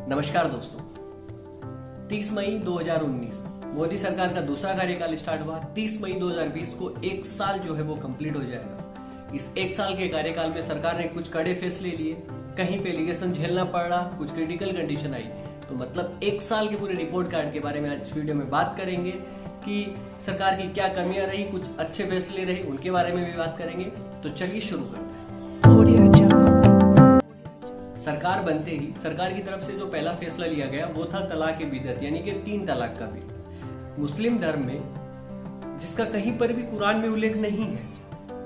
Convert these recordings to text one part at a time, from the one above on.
नमस्कार दोस्तों। 30 मई 2019 मोदी सरकार का दूसरा कार्यकाल स्टार्ट हुआ। 30 मई 2020 को एक साल जो है वो कंप्लीट हो जाएगा। इस एक साल के कार्यकाल में सरकार ने कुछ कड़े फैसले लिए, कहीं पे लिगेशन झेलना पड़ रहा, कुछ क्रिटिकल कंडीशन आई। तो मतलब एक साल के पूरे रिपोर्ट कार्ड के बारे में आज इस वीडियो में बात करेंगे कि सरकार की क्या कमियां रही, कुछ अच्छे फैसले रहे, उनके बारे में भी बात करेंगे। तो चलिए शुरू करते हैं। सरकार बनते ही सरकार की तरफ से जो पहला फैसला लिया गया वो था तलाक बिदअत, यानी कि 3 तलाक का बिल। मुस्लिम धर्म में जिसका कहीं पर भी कुरान में उल्लेख नहीं है,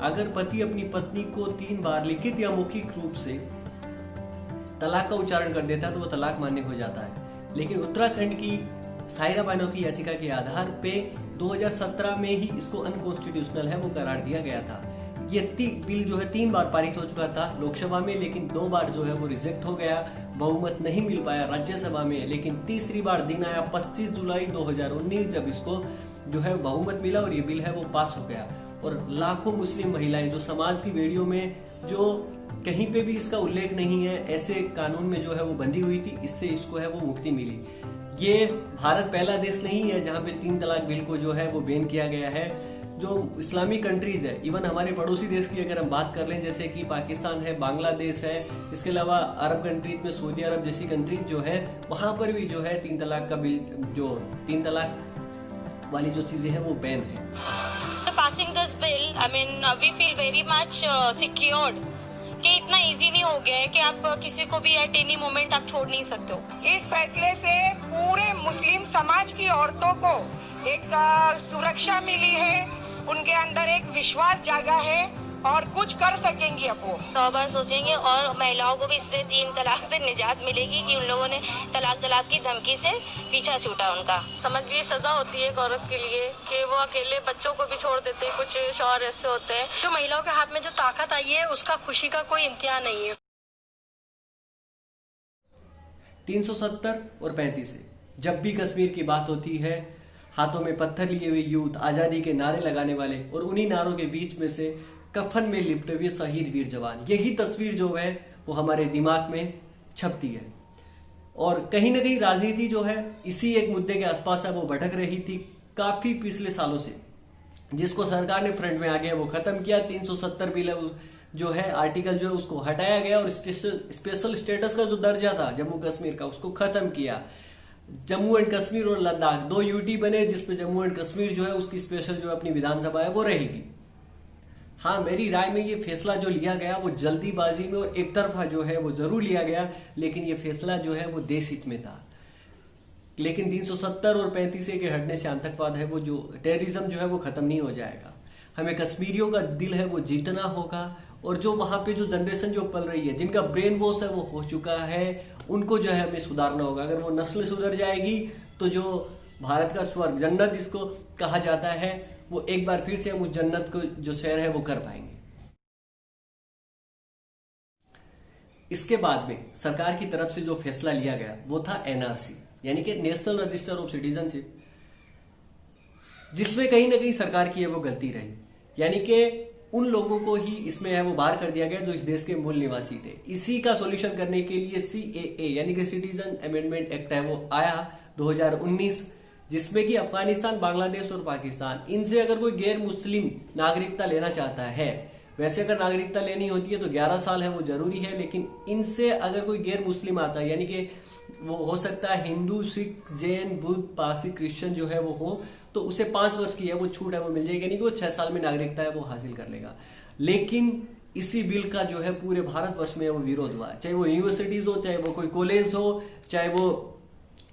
अगर पति अपनी पत्नी को 3 बार लिखित या मौखिक रूप से तलाक का उच्चारण कर देता है तो वो तलाक मान्य हो जाता है। लेकिन उत्तराखंड की सायरा बानो की याचिका के आधार पे 2017 में ही इसको अनकॉन्स्टिट्यूशनल है वो करार दिया गया था। ये बिल जो है 3 बार पारित हो चुका था लोकसभा में, लेकिन 2 बार जो है वो रिजेक्ट हो गया, बहुमत नहीं मिल पाया राज्यसभा में। लेकिन तीसरी बार दिन आया 25 जुलाई 2019 जब इसको जो है बहुमत मिला और ये बिल है वो पास हो गया। और लाखों मुस्लिम महिलाएं जो समाज की बेड़ियों में जो कहीं पे भी इसका उल्लेख नहीं है ऐसे कानून में जो है वो बंधी हुई थी, इससे इसको है वो मुक्ति मिली। ये भारत पहला देश नहीं है जहाँ पे 3 तलाक बिल को जो है वो बैन किया गया है। जो इस्लामिक कंट्रीज है, इवन हमारे पड़ोसी देश की अगर हम बात कर लें, जैसे कि पाकिस्तान है, बांग्लादेश है, इसके अलावा अरब कंट्रीज में सऊदी अरब जैसी कंट्रीज जो है वहां पर भी जो है 3 तलाक का बिल, जो 3 तलाक वाली जो चीजें हैं वो बैन है। Passing this bill, I mean, we feel very much secured कि इतना इजी नहीं हो गया है कि आप किसी को भी एट एनी मोमेंट आप छोड़ नहीं सकते हो। इस फैसले से पूरे मुस्लिम समाज की औरतों को एक सुरक्षा मिली है, उनके अंदर एक विश्वास जागा है और कुछ कर सकेंगी अब वो 100 बार सोचेंगे और महिलाओं को भी इससे 3 तलाक से निजात मिलेगी कि उन लोगों ने तलाक की धमकी से पीछा छूटा उनका। समझिए सजा होती है एक औरत के लिए कि वो अकेले बच्चों को भी छोड़ देते हैं, कुछ शौहर ऐसे होते हैं। जो महिलाओं के हाथ में जो ताकत आई है उसका खुशी का कोई इम्तिहान नहीं है। 370 और 35 से जब भी कश्मीर की बात होती है, हाथों में पत्थर लिए हुए यूथ, आजादी के नारे लगाने वाले और उन्हीं नारों के बीच में से कफन में लिपटे हुए शहीद वीर जवान, यही तस्वीर जो है वो हमारे दिमाग में छपती है। और कहीं ना कहीं राजनीति जो है इसी एक मुद्दे के आसपास है वो भटक रही थी काफी पिछले सालों से, जिसको सरकार ने फ्रंट में आगे वो खत्म किया। 370 बिल जो है आर्टिकल जो है उसको हटाया गया और स्पेशल स्टेटस का जो दर्जा था जम्मू कश्मीर का उसको खत्म किया। जम्मू एंड कश्मीर और लद्दाख 2 यूटी बने, जिसमें जम्मू एंड कश्मीर जो है उसकी स्पेशल जो अपनी विधानसभा है वो रहेगी। हाँ, मेरी राय में ये फैसला जो लिया गया वो जल्दीबाजी में और एक तरफा जो है वो जरूर लिया गया, लेकिन ये फैसला जो है वो देश हित में था। लेकिन 370 और 35 के हटने से आतंकवाद है वो जो टेररिज्म जो है वो खत्म नहीं हो जाएगा। हमें कश्मीरियों का दिल है वो जीतना होगा और जो वहां पे जो जनरेशन जो पल रही है, जिनका ब्रेन वॉश है वो हो चुका है, उनको जो है हमें सुधारना होगा। अगर वो नस्ल सुधर जाएगी तो जो भारत का स्वर्ग, जन्नत जिसको कहा जाता है, वो एक बार फिर से हम उस जन्नत को जो सैर है वो कर पाएंगे। इसके बाद में सरकार की तरफ से जो फैसला लिया गया वो था एनआरसी, यानी कि नेशनल रजिस्टर ऑफ सिटीजनशिप, जिसमें कहीं ना कहीं सरकार की है वो गलती रही। यानी कि उन लोगों को ही इसमें है वो बाहर कर दिया गया जो इस देश के मूल निवासी थे। इसी का सॉल्यूशन करने के लिए सीएए यानी कि सिटीजन अमेंडमेंट एक्ट है वो आया 2019, जिसमें कि अफगानिस्तान, बांग्लादेश और पाकिस्तान, इनसे अगर कोई गैर मुस्लिम नागरिकता लेना चाहता है, वैसे अगर नागरिकता लेनी होती है तो 11 साल है वो जरूरी है, लेकिन इनसे अगर कोई गैर मुस्लिम आता है, यानी कि वो हो सकता है हिंदू, सिख, जैन, बुद्ध, पारसी, क्रिश्चियन जो है वो हो, तो उसे 5 वर्ष की है वो छूट है वो मिल जाएगी, यानी कि वो 6 साल में नागरिकता है वो हासिल कर लेगा। लेकिन इसी बिल का जो है पूरे भारतवर्ष में वो विरोध हुआ, चाहे वो यूनिवर्सिटीज हो, चाहे वो कोई कॉलेज हो, चाहे वो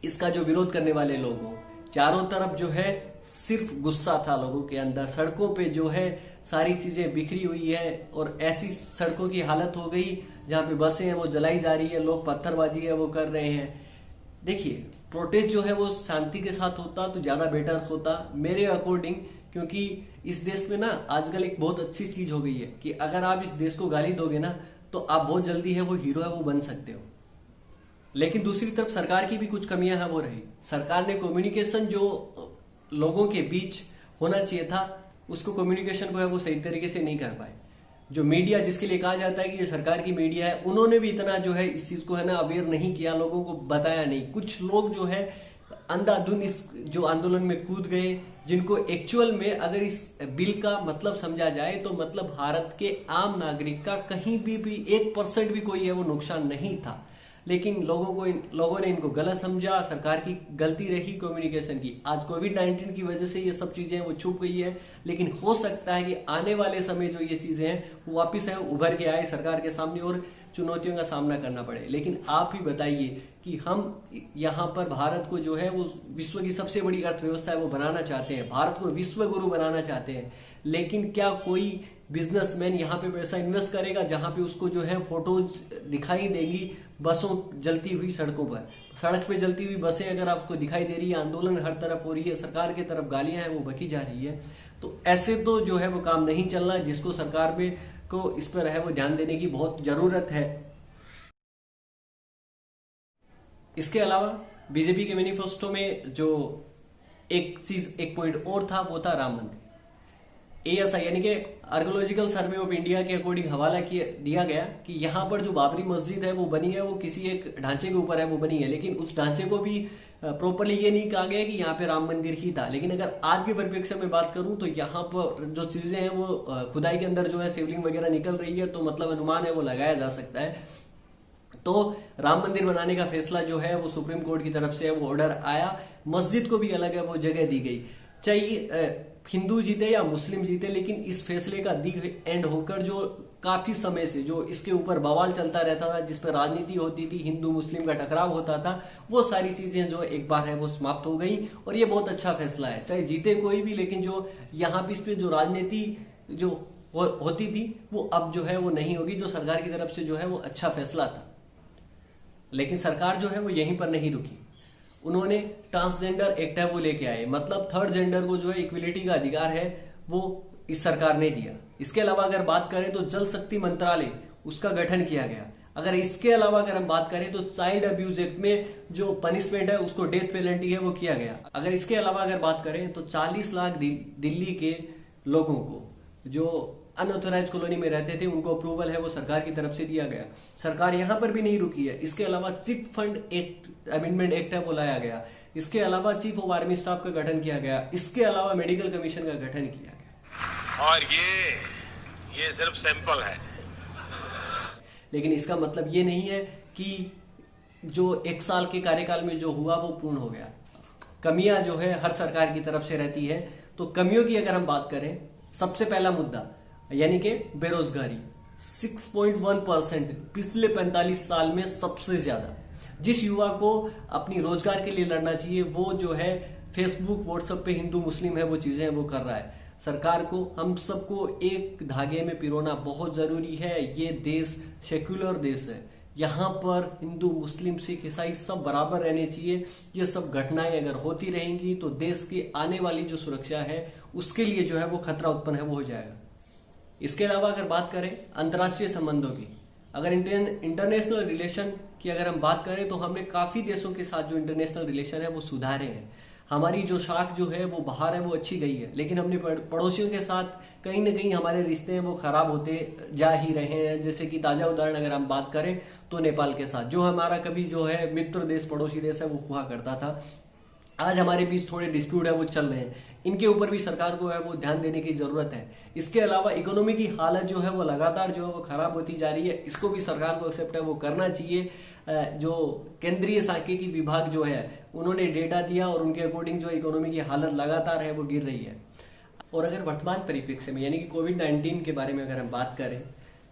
इसका जो विरोध करने वाले लोग हो, चारों तरफ जो है सिर्फ गुस्सा था लोगों के अंदर। सड़कों पे जो है सारी चीजें बिखरी हुई है और ऐसी सड़कों की हालत हो गई जहां पे बसें हैं वो जलाई जा रही है, लोग पत्थरबाजी है वो कर रहे हैं। देखिए, प्रोटेस्ट जो है वो शांति के साथ होता तो ज्यादा बेटर होता मेरे अकॉर्डिंग, क्योंकि इस देश में ना आजकल एक बहुत अच्छी चीज हो गई है कि अगर आप इस देश को गाली दोगे ना तो आप बहुत जल्दी है वो हीरो है वो बन सकते हो। लेकिन दूसरी तरफ सरकार की भी कुछ कमियां हैं वो रही। सरकार ने कम्युनिकेशन जो लोगों के बीच होना चाहिए था उसको कम्युनिकेशन को है वो सही तरीके से नहीं कर पाए। जो मीडिया जिसके लिए कहा जाता है कि जो सरकार की मीडिया है, उन्होंने भी इतना जो है इस चीज को है ना अवेयर नहीं किया, लोगों को बताया नहीं। कुछ लोग जो है अंधाधुंध इस जो आंदोलन में कूद गए, जिनको एक्चुअल में अगर इस बिल का मतलब समझा जाए तो मतलब भारत के आम नागरिक का कहीं भी 1% भी कोई है वो नुकसान नहीं था। लेकिन लोगों ने इनको गलत समझा, सरकार की गलती रही कम्युनिकेशन की। आज कोविड-19 की वजह से ये सब चीजें वो छुप गई है, लेकिन हो सकता है कि आने वाले समय जो ये चीजें हैं वो वापस है उभर के आए सरकार के सामने और चुनौतियों का सामना करना पड़े। लेकिन आप ही बताइए कि हम यहाँ पर भारत को जो है वो विश्व की सबसे बड़ी अर्थव्यवस्था है वो बनाना चाहते हैं, भारत को विश्व गुरु बनाना चाहते हैं, लेकिन क्या कोई बिजनेसमैन यहाँ पे पैसा इन्वेस्ट करेगा जहां पे उसको जो है फोटोज दिखाई देगी बसों जलती हुई सड़कों पर? सड़क पे जलती हुई बसें अगर आपको दिखाई दे रही है, आंदोलन हर तरफ हो रही है, सरकार की तरफ गालियां हैं वो बकी जा रही है, तो ऐसे तो जो है वो काम नहीं चलना, जिसको सरकार में को इस पर है वो ध्यान देने की बहुत जरूरत है। इसके अलावा बीजेपी के मैनिफेस्टो में जो एक पॉइंट और था वो था राम मंदिर। ASI यानी कि आर्कोलॉजिकल सर्वे ऑफ इंडिया के अकॉर्डिंग हवाला दिया गया कि यहाँ पर जो बाबरी मस्जिद है वो बनी है वो किसी एक ढांचे के ऊपर है वो बनी है, लेकिन उस ढांचे को भी प्रॉपरली ये नहीं कहा गया कि यहाँ पे राम मंदिर ही था। लेकिन अगर आज के परिप्रेक्ष्य में बात करूं तो यहाँ पर जो चीजें हैं वो खुदाई के अंदर जो है शिवलिंग वगैरह निकल रही है, तो मतलब अनुमान है वो लगाया जा सकता है। तो राम मंदिर बनाने का फैसला जो है वो सुप्रीम कोर्ट की तरफ से वो ऑर्डर आया, मस्जिद को भी अलग है वो जगह दी गई, चाहे हिंदू जीते या मुस्लिम जीते, लेकिन इस फैसले का दी एंड होकर जो काफी समय से जो इसके ऊपर बवाल चलता रहता था, जिस पर राजनीति होती थी, हिंदू मुस्लिम का टकराव होता था, वो सारी चीजें जो एक बार है वो समाप्त हो गई और ये बहुत अच्छा फैसला है। चाहे जीते कोई भी, लेकिन जो यहाँ पे इस पे जो राजनीति जो होती थी वो अब जो है वो नहीं होगी, जो सरकार की तरफ से जो है वो अच्छा फैसला था। लेकिन सरकार जो है वो यहीं पर नहीं रुकी, उन्होंने ट्रांसजेंडर एक्ट है वो लेके आए, मतलब थर्ड जेंडर को जो है इक्विलिटी का अधिकार है वो इस सरकार ने दिया। इसके अलावा अगर बात करें तो जल शक्ति मंत्रालय उसका गठन किया गया। अगर इसके अलावा अगर हम बात करें तो चाइल्ड अब्यूज एक्ट में जो पनिशमेंट है उसको डेथ पेनल्टी है वो किया गया। अगर इसके अलावा अगर बात करें तो 40 लाख दिल्ली के लोगों को जो अनऑथोराइज कॉलोनी में रहते थे उनको अप्रूवल है वो सरकार की तरफ से दिया गया। सरकार यहां पर भी नहीं रुकी है, इसके अलावा chit fund act amendment act है वो लाया गया। इसके अलावा चीफ ऑफ आर्मी स्टाफ का गठन किया गया। इसके अलावा मेडिकल कमीशन का गठन किया गया। और ये सिर्फ सैंपल है, लेकिन इसका मतलब ये नहीं है कि जो एक साल के कार्यकाल में जो हुआ वो पूर्ण हो गया। कमियां जो है हर सरकार की तरफ से रहती है, तो कमियों की अगर हम बात करें, सबसे पहला मुद्दा यानी कि बेरोजगारी 6.1% पिछले 45 साल में सबसे ज्यादा। जिस युवा को अपनी रोजगार के लिए लड़ना चाहिए वो जो है फेसबुक व्हाट्सएप पे हिंदू मुस्लिम है वो चीजें वो कर रहा है। सरकार को हम सबको एक धागे में पिरोना बहुत जरूरी है। ये देश सेक्युलर देश है, यहाँ पर हिंदू मुस्लिम सिख ईसाई सब बराबर रहने चाहिए। ये सब घटनाएं अगर होती रहेंगी तो देश की आने वाली जो सुरक्षा है उसके लिए जो है वो खतरा उत्पन्न है वो हो जाएगा। इसके अलावा अगर बात करें अंतर्राष्ट्रीय संबंधों की, अगर इंटरनेशनल रिलेशन की अगर हम बात करें तो हमने काफी देशों के साथ जो इंटरनेशनल रिलेशन है वो सुधारे हैं। हमारी जो शाख जो है वो बाहर है वो अच्छी गई है, लेकिन हमने पड़ोसियों के साथ कहीं ना कहीं हमारे रिश्ते हैं वो खराब होते जा ही रहे हैं। जैसे कि ताजा उदाहरण अगर हम बात करें तो नेपाल के साथ, जो हमारा कभी जो है मित्र देश पड़ोसी देश है वो हुआ करता था, आज हमारे बीच थोड़े डिस्प्यूट है वो चल रहे हैं। इनके ऊपर भी सरकार को है वो ध्यान देने की जरूरत है। इसके अलावा इकोनॉमी की हालत जो है वो लगातार जो है वो खराब होती जा रही है, इसको भी सरकार को एक्सेप्ट है वो करना चाहिए। जो केंद्रीय सांख्यिकी विभाग जो है उन्होंने डेटा दिया और उनके अकॉर्डिंग जो इकोनॉमी की हालत लगातार है वो गिर रही है। और अगर वर्तमान परिप्रेक्ष्य में यानी कि कोविड-19 के बारे में अगर हम बात करें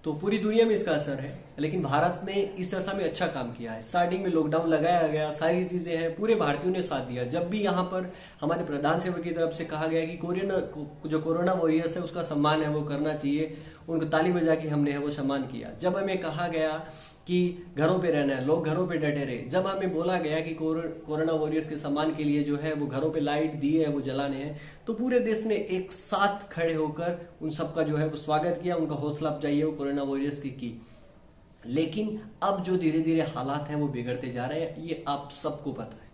तो पूरी दुनिया में इसका असर है, लेकिन भारत ने इस दशा में अच्छा काम किया है। स्टार्टिंग में लॉकडाउन लगाया गया, सारी चीजें हैं, पूरे भारतीयों ने साथ दिया। जब भी यहाँ पर हमारे प्रधान सेवक की तरफ से कहा गया कि कोरोना वॉरियर्स है उसका सम्मान है वो करना चाहिए, उनको ताली बजा के हमने है वो सम्मान किया। जब हमें कहा गया कि घरों पे रहना है, लोग घरों पे डटे रहे। जब हमें बोला गया कि कोरोना वॉरियर्स के सम्मान के लिए जो है वो घरों पे लाइट दिए है वो जलाने हैं, तो पूरे देश ने एक साथ खड़े होकर उन सबका जो है वो स्वागत किया, उनका हौसला अफजाई है वो कोरोना वॉरियर्स की। लेकिन अब जो धीरे धीरे हालात हैं वो बिगड़ते जा रहे हैं, ये आप सबको पता है।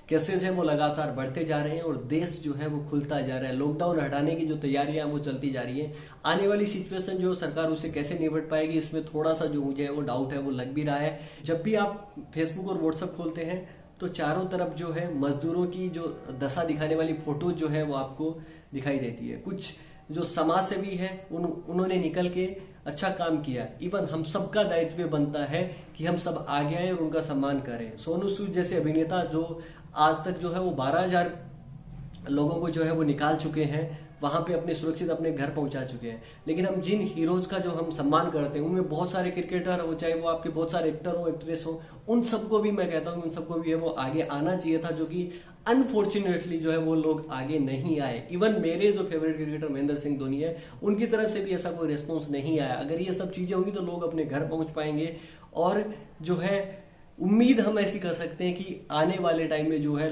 केसेज हैं वो लगातार बढ़ते जा रहे हैं और देश जो है वो खुलता जा रहा है। लॉकडाउन हटाने की जो तैयारियां हैं वो चलती जा रही हैं। आने वाली सिचुएशन जो सरकार उसे कैसे निपट पाएगी, इसमें थोड़ा सा जो मुझे वो डाउट है वो लग भी रहा है। जब भी आप फेसबुक और व्हाट्सएप खोलते हैं तो चारों तरफ जो है मजदूरों की जो दशा दिखाने वाली फोटो जो है वो आपको दिखाई देती है। कुछ जो समाज सेवी है उन्होंने निकल के अच्छा काम किया। इवन हम सबका दायित्व बनता है कि हम सब आगे आए और उनका सम्मान करें। सोनू सूद जैसे अभिनेता जो आज तक जो है वो 12,000 लोगों को जो है वो निकाल चुके हैं, वहां पे अपने सुरक्षित अपने घर पहुंचा चुके हैं। लेकिन हम जिन हीरोज का जो हम सम्मान करते हैं उनमें बहुत सारे क्रिकेटर हो, चाहे वो आपके बहुत सारे एक्टर हो, एक्ट्रेस हो, उन सबको भी मैं कहता हूं उन सबको भी है वो आगे आना चाहिए था, जो कि अनफॉर्चुनेटली जो है वो लोग आगे नहीं आए। इवन मेरे जो फेवरेट क्रिकेटर महेंद्र सिंह धोनी है उनकी तरफ से भी ऐसा कोई रिस्पॉन्स नहीं आया। अगर ये सब चीजें होंगी तो लोग अपने घर पहुंच पाएंगे और जो है उम्मीद हम ऐसी कर सकते हैं कि आने वाले टाइम में जो है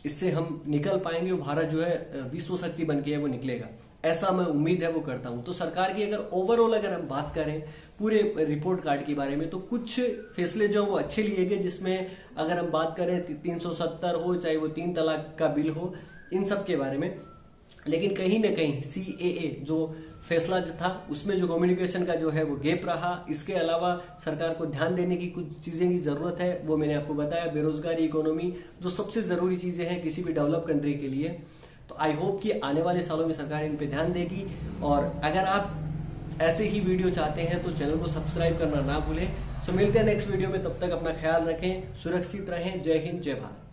इससे हम निकल पाएंगे और भारत जो है विश्व शक्ति बन के है वो निकलेगा, ऐसा मैं उम्मीद है वो करता हूं। तो सरकार की अगर ओवरऑल अगर हम बात करें पूरे रिपोर्ट कार्ड के बारे में तो कुछ फैसले जो वो अच्छे लिए गए, जिसमें अगर हम बात करें 370 हो, चाहे वो 3 तलाक का बिल हो, इन सब के बारे में। लेकिन कहीं ना कहीं CAA जो फैसला जो था उसमें जो कम्युनिकेशन का जो है वो गैप रहा। इसके अलावा सरकार को ध्यान देने की कुछ चीजें की जरूरत है, वो मैंने आपको बताया। बेरोजगारी, इकोनॉमी, जो सबसे जरूरी चीजें हैं किसी भी डेवलप कंट्री के लिए। तो आई होप कि आने वाले सालों में सरकार इन पे ध्यान देगी। और अगर आप ऐसे ही वीडियो चाहते हैं तो चैनल को सब्सक्राइब करना ना भूलें। सो मिलते हैं नेक्स्ट वीडियो में, तब तक अपना ख्याल रखें, सुरक्षित रहें। जय हिंद, जय भारत।